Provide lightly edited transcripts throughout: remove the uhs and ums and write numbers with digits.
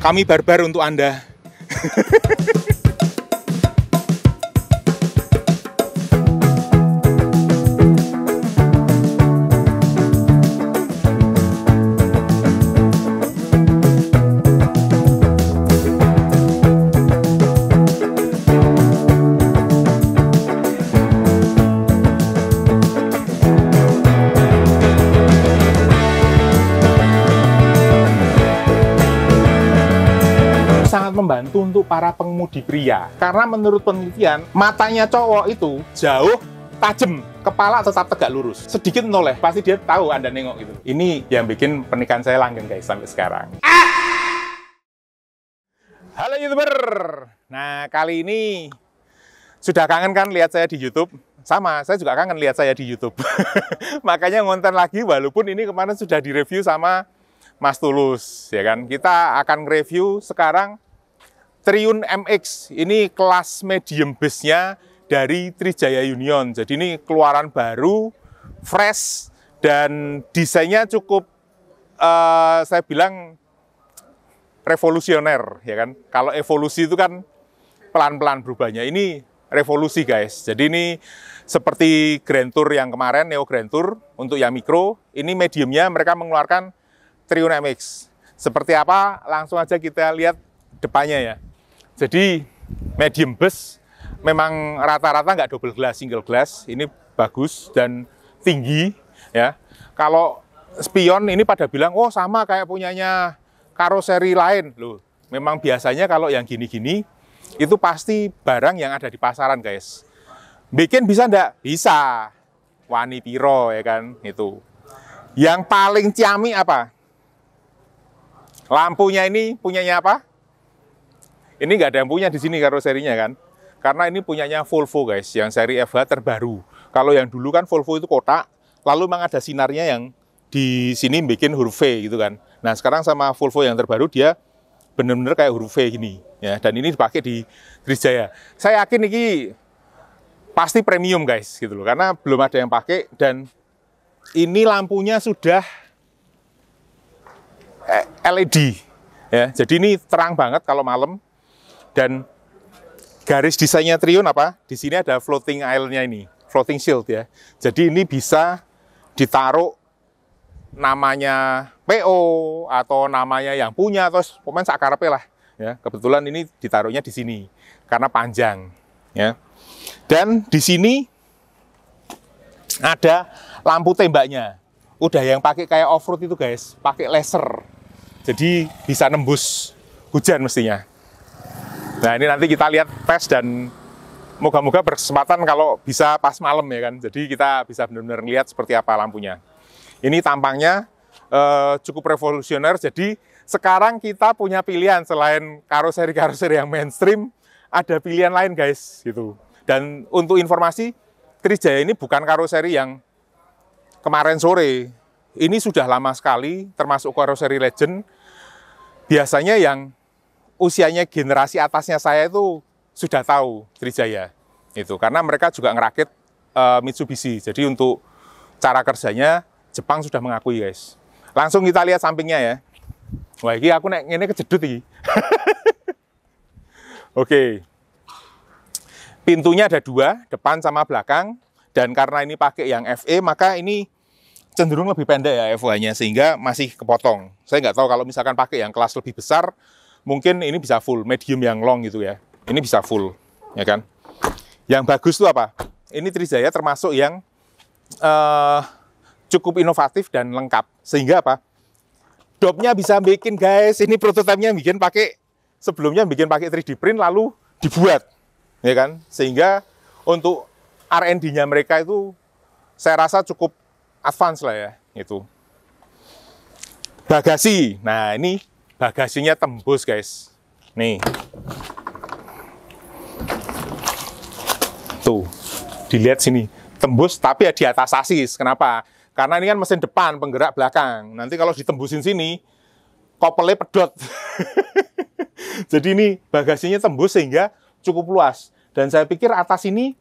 Kami barbar untuk Anda. Membantu untuk para pengemudi pria, karena menurut penelitian matanya cowok itu jauh tajam, kepala tetap tegak lurus, sedikit noleh pasti dia tahu Anda nengok gitu. Ini yang bikin pernikahan saya langgeng guys sampai sekarang. Halo YouTuber, nah kali ini sudah kangen kan lihat saya di YouTube? Sama, saya juga kangen lihat saya di YouTube. Makanya ngonten lagi, walaupun ini kemarin sudah direview sama Mas Tulus, ya kan? Kita akan review sekarang Triun MX, ini kelas medium bus-nya dari Trijaya Union. Jadi ini keluaran baru, fresh, dan desainnya cukup, saya bilang, revolusioner, ya kan? Kalau evolusi itu kan pelan-pelan berubahnya. Ini revolusi, guys. Jadi ini seperti Grand Tour yang kemarin, Neo Grand Tour, untuk yang mikro, ini mediumnya mereka mengeluarkan Triun MX. Seperti apa? Langsung aja kita lihat depannya ya. Jadi medium bus memang rata-rata nggak double glass, single glass. Ini bagus dan tinggi ya. Kalau spion ini pada bilang, oh sama kayak punyanya karoseri lain. Loh, memang biasanya kalau yang gini-gini itu pasti barang yang ada di pasaran guys. Bikin bisa nggak? Bisa. Wani piro ya kan itu. Yang paling ciamik apa? Lampunya ini punyanya apa? Ini nggak ada yang punya di sini karoserinya kan, karena ini punyanya Volvo guys, yang seri FH terbaru. Kalau yang dulu kan Volvo itu kotak, lalu memang ada sinarnya yang di sini bikin huruf V gitu kan. Nah sekarang sama Volvo yang terbaru dia bener-bener kayak huruf V gini, ya. Dan ini dipakai di Trijaya. Saya yakin ini pasti premium guys, gitu loh, karena belum ada yang pakai dan ini lampunya sudah LED, ya. Jadi ini terang banget kalau malam. Dan garis desainnya Triun apa? Di sini ada floating aisle-nya ini, floating shield ya. Jadi ini bisa ditaruh namanya PO atau namanya yang punya atau pemain sakarepe lah ya. Kebetulan ini ditaruhnya di sini karena panjang ya. Dan di sini ada lampu tembaknya. Udah yang pakai kayak off-road itu guys, pakai laser. Jadi bisa nembus hujan mestinya. Nah ini nanti kita lihat tes dan moga-moga berkesempatan kalau bisa pas malam ya kan. Jadi kita bisa benar-benar lihat seperti apa lampunya. Ini tampangnya cukup revolusioner. Jadi sekarang kita punya pilihan selain karoseri-karoseri yang mainstream, ada pilihan lain guys gitu. Dan untuk informasi, Trijaya ini bukan karoseri yang kemarin sore. Ini sudah lama sekali, termasuk karoseri legend. Biasanya yang usianya generasi atasnya saya itu sudah tahu Trijaya itu karena mereka juga ngerakit Mitsubishi. Jadi untuk cara kerjanya Jepang sudah mengakui guys. Langsung kita lihat sampingnya ya. Wah ini aku ini kejedut ini. Oke. Pintunya ada dua, depan sama belakang, dan karena ini pakai yang FE maka ini cenderung lebih pendek ya FH-nya sehingga masih kepotong. Saya nggak tahu kalau misalkan pakai yang kelas lebih besar mungkin ini bisa full, medium yang long gitu ya. Ini bisa full, ya kan? Yang bagus tuh apa? Ini Trijaya termasuk yang cukup inovatif dan lengkap. Sehingga apa? Dopnya bisa bikin guys, ini prototipenya bikin pakai, sebelumnya bikin pakai 3D print lalu dibuat, ya kan? Sehingga untuk R&D-nya mereka itu saya rasa cukup advance lah ya, itu. Bagasi, nah ini bagasinya tembus guys, nih, tuh, dilihat sini, tembus tapi di atas sasis. Kenapa? Karena ini kan mesin depan, penggerak belakang. Nanti kalau ditembusin sini, kopelnya pedot. Jadi ini bagasinya tembus sehingga cukup luas. Dan saya pikir atas ini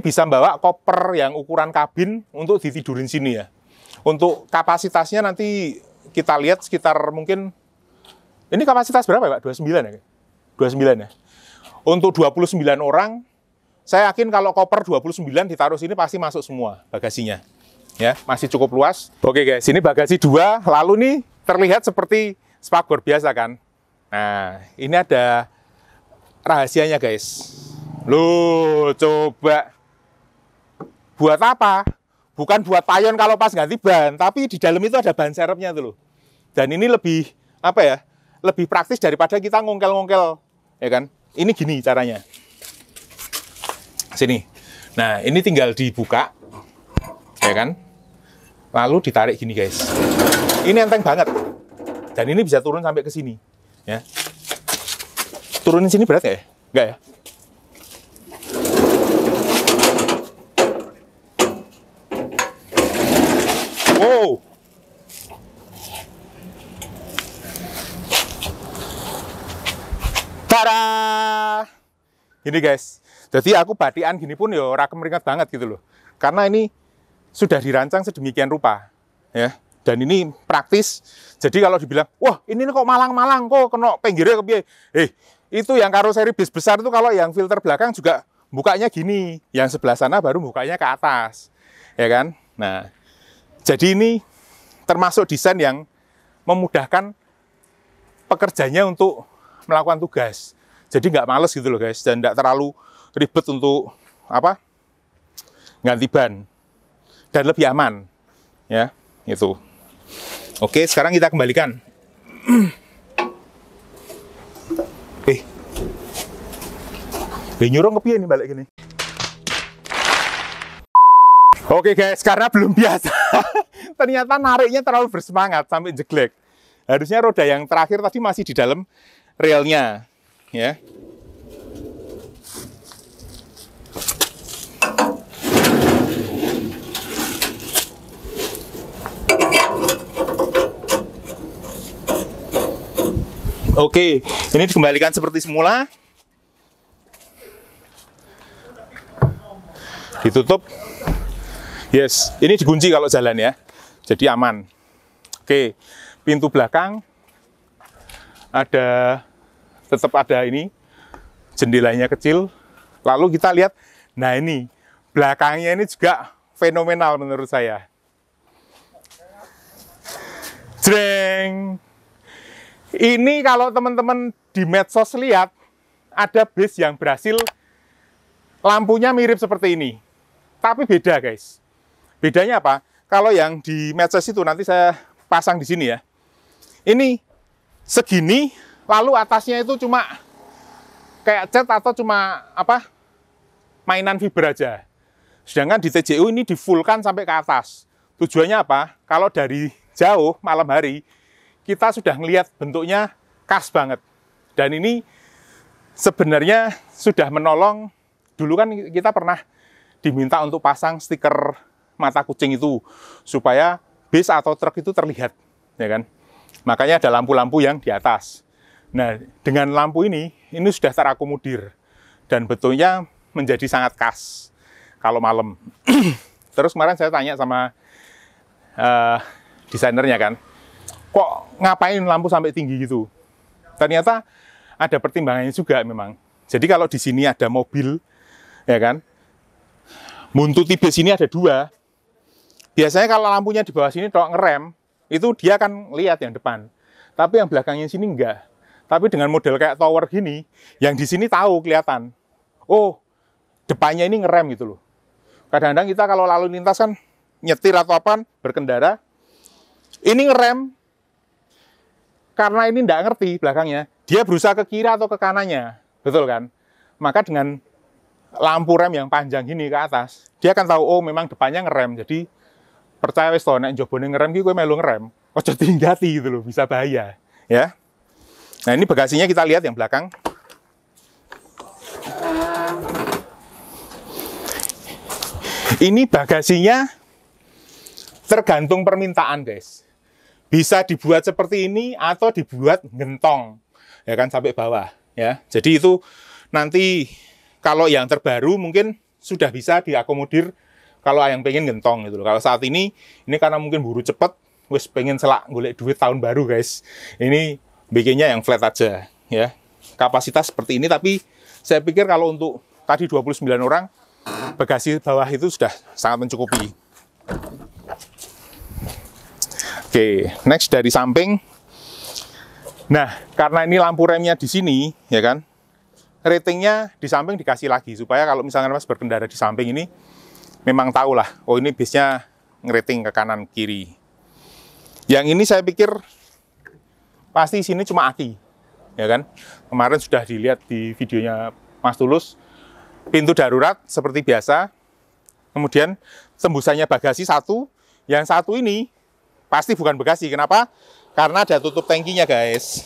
bisa bawa koper yang ukuran kabin untuk ditidurin sini ya. Untuk kapasitasnya nanti kita lihat sekitar mungkin Ini kapasitas berapa ya Pak? 29 ya? 29 ya? Untuk 29 orang, saya yakin kalau koper 29 ditaruh sini pasti masuk semua bagasinya. Ya, masih cukup luas. Oke guys, ini bagasi 2, lalu nih terlihat seperti spakbor biasa kan. Nah, ini ada rahasianya guys. Loh, coba. Buat apa? Bukan buat payon kalau pas ganti ban, tapi di dalam itu ada ban serepnya tuh loh. Dan ini lebih, apa ya, lebih praktis daripada kita ngongkel-ngongkel, ya kan? Ini gini caranya. Sini. Nah, ini tinggal dibuka, ya kan? Lalu ditarik gini, guys. Ini enteng banget. Dan ini bisa turun sampai ke sini, ya. Turunin sini berat ya? Enggak ya? Wow. Tada! Ini guys, jadi aku batikan gini pun ya ora kemeringat banget gitu loh. Karena ini sudah dirancang sedemikian rupa, ya. Dan ini praktis. Jadi kalau dibilang, wah ini kok malang-malang, kok kena pinggirnya kepiye? Itu yang karoseri bis besar itu kalau yang filter belakang juga bukanya gini. Yang sebelah sana baru bukanya ke atas, ya kan? Nah, jadi ini termasuk desain yang memudahkan pekerjanya untuk melakukan tugas. Jadi nggak males gitu loh guys, dan nggak terlalu ribet untuk apa ganti ban, dan lebih aman, ya itu. Oke, sekarang kita kembalikan. Nyurung kepiye nih balik gini. Oke guys, karena belum biasa, ternyata nariknya terlalu bersemangat sampai jeglek. Harusnya roda yang terakhir tadi masih di dalam relnya, ya. Oke, ini dikembalikan seperti semula. Ditutup. Yes, ini dikunci kalau jalan ya. Jadi aman. Oke, pintu belakang tetap ada ini, jendelanya kecil. Lalu kita lihat, nah ini belakangnya ini juga fenomenal menurut saya. Jreng. Ini kalau teman-teman di medsos lihat, ada bis yang berhasil lampunya mirip seperti ini. Tapi beda guys. Bedanya apa? Kalau yang di medsos itu nanti saya pasang di sini ya. Ini segini, lalu atasnya itu cuma kayak cat atau cuma apa? Mainan fiber aja. Sedangkan di TJU ini di-fullkan sampai ke atas. Tujuannya apa? Kalau dari jauh malam hari kita sudah ngelihat bentuknya khas banget. Dan ini sebenarnya sudah menolong. Dulu kan kita pernah diminta untuk pasang stiker mata kucing itu supaya bis atau truk itu terlihat, ya kan? Makanya ada lampu-lampu yang di atas. Nah, dengan lampu ini sudah terakomodir dan bentuknya menjadi sangat khas kalau malam. Terus kemarin saya tanya sama desainernya kan, kok ngapain lampu sampai tinggi gitu? Ternyata ada pertimbangannya juga memang. Jadi kalau di sini ada mobil, ya kan, buntuti bis ini ada 2. Biasanya kalau lampunya di bawah sini kalau ngerem, itu dia akan lihat yang depan. Tapi yang belakangnya sini enggak. Tapi dengan model kayak tower gini, yang di sini tahu kelihatan. Oh, depannya ini ngerem gitu loh. Kadang-kadang kita kalau lalu lintas kan nyetir atau apa berkendara, ini ngerem karena ini enggak ngerti belakangnya. Dia berusaha ke kiri atau ke kanannya, betul kan? Maka dengan lampu rem yang panjang gini ke atas, dia akan tahu, oh memang depannya ngerem. Jadi percaya wis to nek njobone ngerem ki kowe melu ngerem. Ojo tinggati gitu loh, bisa bahaya, ya. Nah, ini bagasinya kita lihat yang belakang. Ini bagasinya tergantung permintaan, guys. Bisa dibuat seperti ini atau dibuat gentong, ya kan, sampai bawah, ya. Jadi itu nanti kalau yang terbaru mungkin sudah bisa diakomodir kalau yang pengen gentong gitu loh. Kalau saat ini karena mungkin buru cepet, wis pengen selak golek duit tahun baru guys. Ini BG-nya yang flat aja ya. Kapasitas seperti ini, tapi saya pikir kalau untuk tadi 29 orang, bagasi bawah itu sudah sangat mencukupi. Oke, next dari samping. Nah, karena ini lampu remnya di sini, ya kan, ratingnya di samping dikasih lagi, supaya kalau misalnya Mas berkendara di samping ini, memang tahu lah, oh ini base-nya ngerating ke kanan kiri. Yang ini saya pikir pasti sini cuma aki, ya kan. Kemarin sudah dilihat di videonya Mas Tulus, pintu darurat seperti biasa. Kemudian tembusannya bagasi satu, yang satu ini pasti bukan bagasi. Kenapa? Karena ada tutup tangkinya, guys.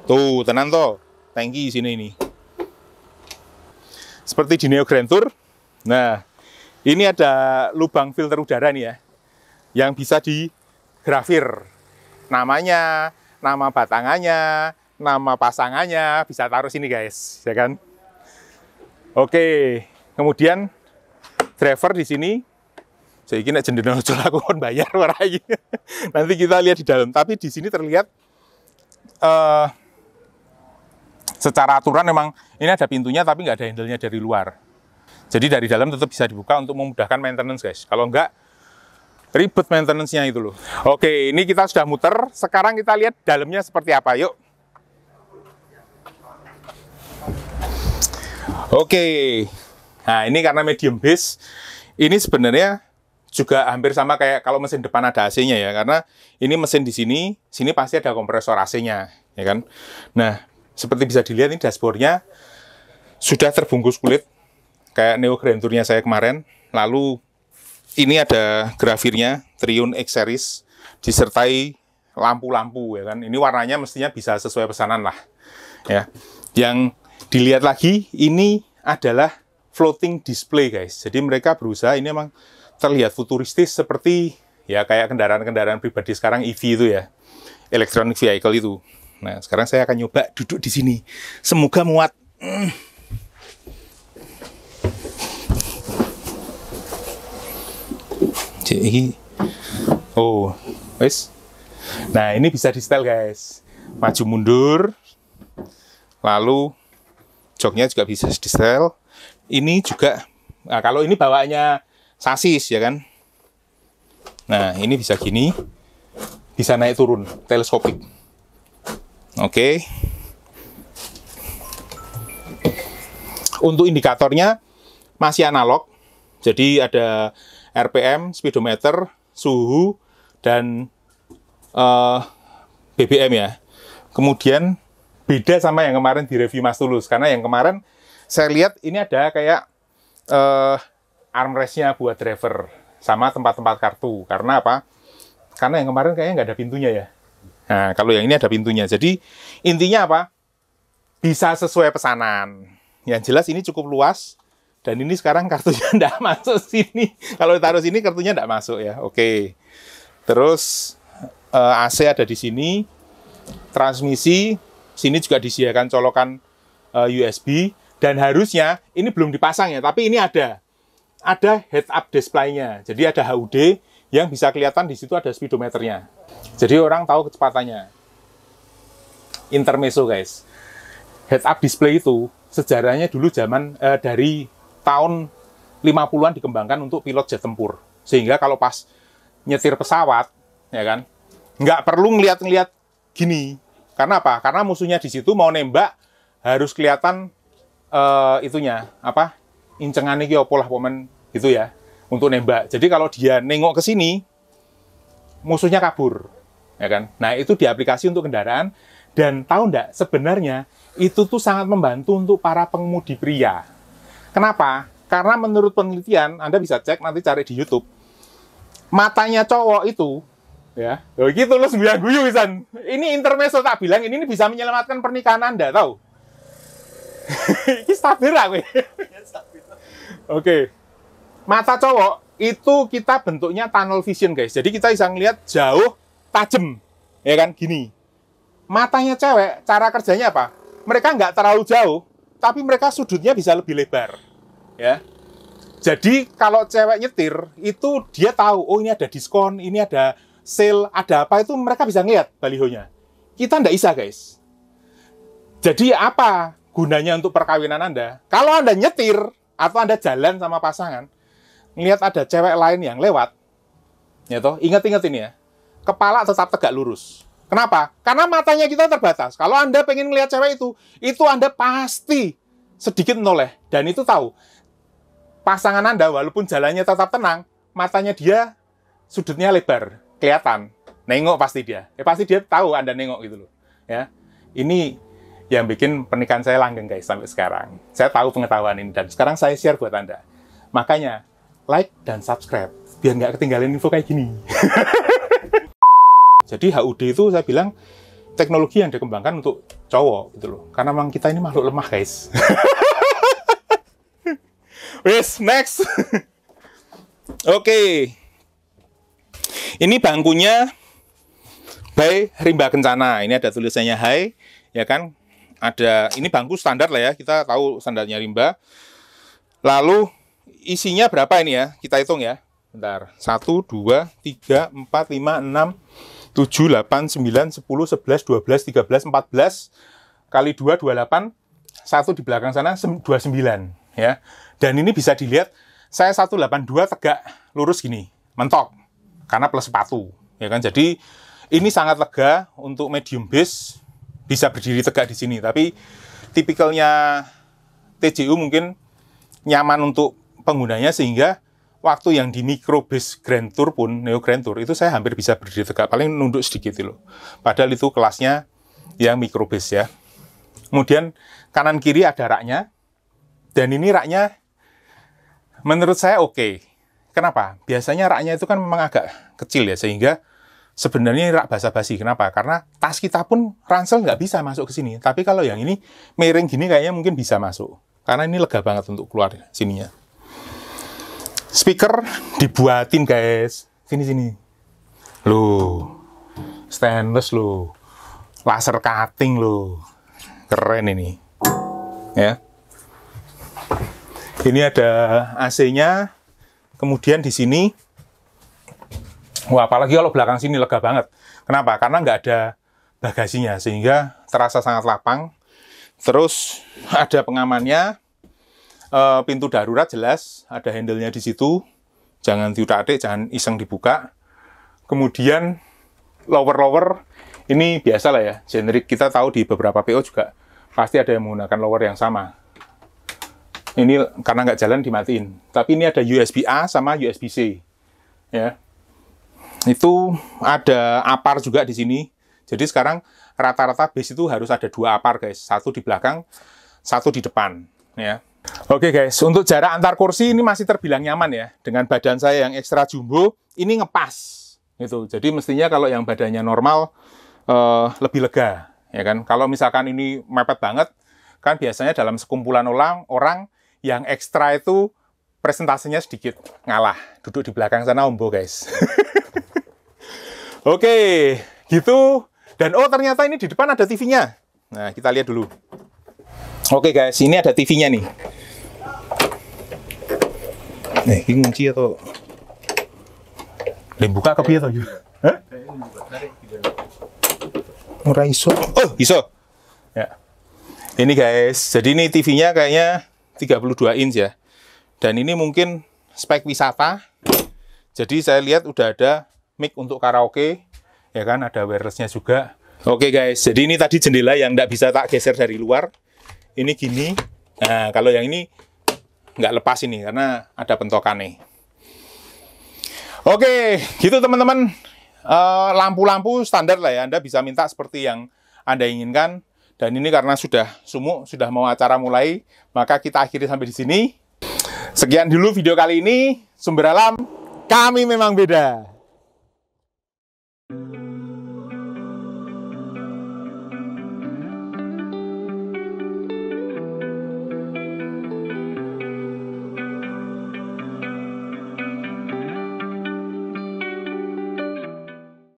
Tuh, tenang toh, tangki sini ini. Seperti di Neo Grand Tour. Nah, ini ada lubang filter udara nih ya, yang bisa digrafir. Namanya, nama batangannya, nama pasangannya, bisa taruh sini, guys, ya kan? Oke, kemudian driver di sini. Saya kira jendela ojol aku kon bayar warai. Nanti kita lihat di dalam. Tapi di sini terlihat secara aturan memang ini ada pintunya, tapi nggak ada handle-nya dari luar. Jadi dari dalam tetap bisa dibuka untuk memudahkan maintenance, guys. Kalau nggak, ribet maintenance-nya itu loh. Oke, ini kita sudah muter. Sekarang kita lihat dalamnya seperti apa. Yuk. Oke. Nah, ini karena medium base. Ini sebenarnya juga hampir sama kayak kalau mesin depan ada AC-nya ya. Karena ini mesin di sini pasti ada kompresor AC-nya, ya kan. Nah, seperti bisa dilihat ini dashboard-nya sudah terbungkus kulit kayak Neo Grand Tour-nya saya kemarin. Lalu ini ada grafirnya Triun X Series disertai lampu-lampu, ya kan. Ini warnanya mestinya bisa sesuai pesanan lah. Ya. Yang dilihat lagi ini adalah floating display, guys. Jadi mereka berusaha, ini emang terlihat futuristis seperti ya kayak kendaraan-kendaraan pribadi sekarang EV itu ya. Electronic vehicle itu. Nah, sekarang saya akan nyoba duduk di sini. Semoga muat. Jadi, oh, wes. Nah, ini bisa di setel, guys. Maju mundur. Lalu joknya juga bisa di setel. Ini juga, nah kalau ini bawaannya sasis ya kan. Nah, ini bisa gini. Bisa naik turun, teleskopik. Oke. Untuk indikatornya masih analog. Jadi ada RPM, speedometer, suhu, dan BBM ya. Kemudian beda sama yang kemarin di review Mas Tulus. Karena yang kemarin saya lihat ini ada kayak armrest-nya buat driver sama tempat-tempat kartu. Karena apa? Karena yang kemarin kayaknya nggak ada pintunya ya. Nah, kalau yang ini ada pintunya. Jadi intinya apa? Bisa sesuai pesanan. Yang jelas ini cukup luas. Dan ini sekarang kartunya nggak masuk sini. Kalau ditaruh sini kartunya nggak masuk ya. Oke. Terus AC ada di sini. Transmisi. Sini juga disediakan colokan USB. Dan harusnya ini belum dipasang ya. Tapi ini ada. Ada head-up display-nya. Jadi ada HUD yang bisa kelihatan di situ ada speedometernya. Jadi orang tahu kecepatannya. Intermezzo, guys. Head-up display itu sejarahnya dulu zaman dari tahun 50-an dikembangkan untuk pilot jet tempur. Sehingga kalau pas nyetir pesawat, ya kan, nggak perlu ngeliat-ngeliat gini. Karena apa? Karena musuhnya di situ mau nembak harus kelihatan itunya, apa? Incengan iki opo lah pomen gitu ya, untuk nembak. Jadi kalau dia nengok ke sini, musuhnya kabur, ya kan? Nah, itu diaplikasi untuk kendaraan. Dan tahu nggak, sebenarnya itu tuh sangat membantu untuk para pengemudi pria. Kenapa? Karena menurut penelitian, Anda bisa cek, nanti cari di YouTube, matanya cowok itu, ya, gitu loh, sembilan guyu, Isan. Ini intermezzo tak bilang, ini bisa menyelamatkan pernikahan Anda, tahu? Ini stabil lah, Oke. Mata cowok, itu kita bentuknya tunnel vision, guys. Jadi kita bisa ngelihat jauh, tajam, ya kan, gini. Matanya cewek, cara kerjanya apa? Mereka nggak terlalu jauh, tapi mereka sudutnya bisa lebih lebar, ya. Jadi kalau cewek nyetir itu dia tahu, oh ini ada diskon, ini ada sale, ada apa itu mereka bisa ngeliat balihonya. kita nggak bisa, guys. Jadi apa gunanya untuk perkawinan Anda? Kalau Anda nyetir, atau Anda jalan sama pasangan, ngelihat ada cewek lain yang lewat, ya toh, ingat-ingat ini ya, kepala tetap tegak lurus. Kenapa? Karena matanya kita terbatas. Kalau Anda pengen ngelihat cewek itu Anda pasti sedikit menoleh. Dan itu tahu, pasangan Anda walaupun jalannya tetap tenang, matanya dia sudutnya lebar, kelihatan. Nengok pasti dia. Pasti dia tahu Anda nengok gitu loh. Ya. Ini yang bikin pernikahan saya langgeng, guys, sampai sekarang. Saya tahu pengetahuan ini, dan sekarang saya share buat Anda. Makanya, like dan subscribe, biar nggak ketinggalan info kayak gini. Jadi HUD itu saya bilang, teknologi yang dikembangkan untuk cowok, gitu loh. Karena memang kita ini makhluk lemah, guys. Wes, next. Oke. Ini bangkunya by Rimba Kencana. Ini ada tulisannya Hai, ya kan? Ada, ini bangku standar lah ya, kita tahu standarnya Rimba. Lalu isinya berapa ini ya? Kita hitung ya. Bentar. 1, 2, 3, 4, 5, 6, 7, 8, 9, 10, 11, 12, 13, 14 kali 2, 28. 1 di belakang sana 29 ya. Dan ini bisa dilihat saya 182 tegak lurus gini, mentok. Karena plus sepatu, ya kan? Jadi ini sangat lega untuk medium base, bisa berdiri tegak di sini. Tapi tipikalnya TJU mungkin nyaman untuk penggunanya, sehingga waktu yang di micro base Grand Tour pun, Neo Grand Tour, itu saya hampir bisa berdiri tegak, paling nunduk sedikit loh. Padahal itu kelasnya yang micro base ya. Kemudian kanan kiri ada raknya, dan ini raknya menurut saya oke. Kenapa? Biasanya raknya itu kan memang agak kecil ya, sehingga sebenarnya rak basa-basi. Kenapa? Karena tas kita pun ransel nggak bisa masuk ke sini. Tapi kalau yang ini miring gini kayaknya mungkin bisa masuk. Karena ini lega banget untuk keluar sininya. Speaker dibuatin, guys. Sini. Loh. Stainless loh. Laser cutting loh. Keren ini. Ya. Ini ada AC-nya. Kemudian di sini, wah, apalagi kalau belakang sini lega banget. Kenapa? Karena nggak ada bagasinya, sehingga terasa sangat lapang. Terus ada pengamannya, pintu darurat jelas, ada handle-nya di situ. Jangan diutak-atik, jangan iseng dibuka. Kemudian lower, ini biasa lah ya, generik. Kita tahu di beberapa PO juga pasti ada yang menggunakan lower yang sama. Ini karena nggak jalan dimatiin. Tapi ini ada USB-A sama USB-C. Ya. Itu ada apar juga di sini. Jadi sekarang rata-rata base itu harus ada 2 apar, guys. 1 di belakang, 1 di depan. Ya. Oke, guys. Untuk jarak antar kursi ini masih terbilang nyaman ya. Dengan badan saya yang ekstra jumbo, ini ngepas. Gitu. Jadi mestinya kalau yang badannya normal, lebih lega. Ya kan? Kalau misalkan ini mepet banget, kan biasanya dalam sekumpulan orang yang ekstra itu presentasenya sedikit ngalah. Duduk di belakang sana ombo, guys. Oke, gitu. Dan ternyata ini di depan ada TV-nya. Nah, kita lihat dulu. Oke, guys, ini ada TV-nya nih. Ini kunci atau buka ke piye to? Hah? Ora iso. Oh, iso. Ya. Ini, guys. Jadi ini TV-nya kayaknya 32 inch ya. Dan ini mungkin spek wisata. Jadi saya lihat udah ada mic untuk karaoke. Ya kan, ada wireless-nya juga. Oke, guys, jadi ini tadi jendela yang nggak bisa tak geser dari luar. Ini gini. Nah, kalau yang ini nggak lepas ini, karena ada pentokannya. Oke, gitu teman-teman. Lampu-lampu standar lah ya. Anda bisa minta seperti yang Anda inginkan. Dan ini karena sudah sumuk, sudah mau acara mulai, maka kita akhiri sampai di sini. Sekian dulu video kali ini. Sumber Alam, kami memang beda.